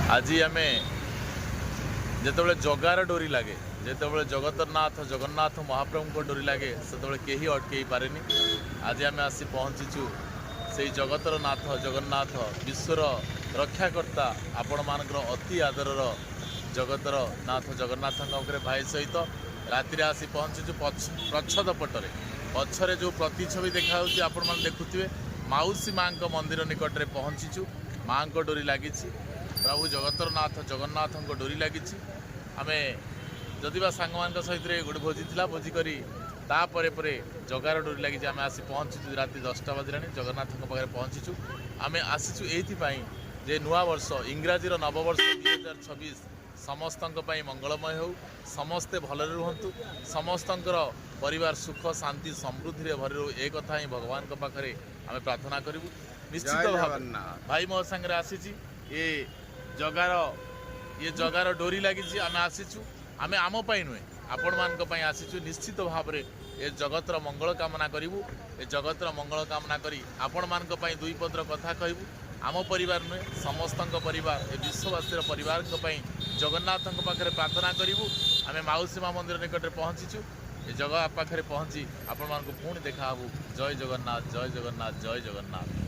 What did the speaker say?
आज आम जिते जगार डोरी लगे जिते जगतरनाथ जगन्नाथ महाप्रभु को डोरी लगे से कहीं अटकई पारे। आज आम आसी पहुँचीचु से जगतर नाथ जगन्नाथ विश्वर रक्षाकर्ता आपण मानकर अति आदरर जगतर नाथ जगन्नाथ भाई सहित राति आसी पहुँचीचु प्रच्छद पटरे पछरे जो प्रतिछवि देखा आपण मैंने देखुए माउसी माँ मंदिर निकट में पहुँचीचु। माँ को डोरी लगी प्रभु जगतर नाथ जगन्नाथ को डोरी लगी आम जदिवा सांग मान सहित गोटे भोजी था भोजी करी तापर जगार डोरी लगी आम आसी पहुँचीचु राति 10टा बजला जगन्नाथ पाखे पहुँचीचु। आम आसीचु ये जे नुआ वर्ष इंग्राजी नववर्ष 2026 समस्त मंगलमय हो समस्ते भलरे रुहतु समस्तंकर परिवार सुख शांति समृद्धि भरी रो एक कथा ही भगवान पाखे आम प्रार्थना करूँ। निश्चित भाव भाई मो सांगे आसी ये जगार डोरी लगी आम आसीचु आम आम नुहे आपण मान आसीचु। निश्चित भाव में ये जगतर मंगल कामना करूँ ये जगतर मंगल कामना करी आपण मान दुई पदर कथा कहबू। आम परिवार नुहे समस्त परिवार ए विश्ववासी परिवार जगन्नाथ पाखे प्रार्थना करूँ। आम माउसी माँ मंदिर निकट में पहुँचीचु ये जगह पाखे पहुँची आपण मान पुणी देखा जय जगन्नाथ जय जगन्नाथ जय जगन्नाथ।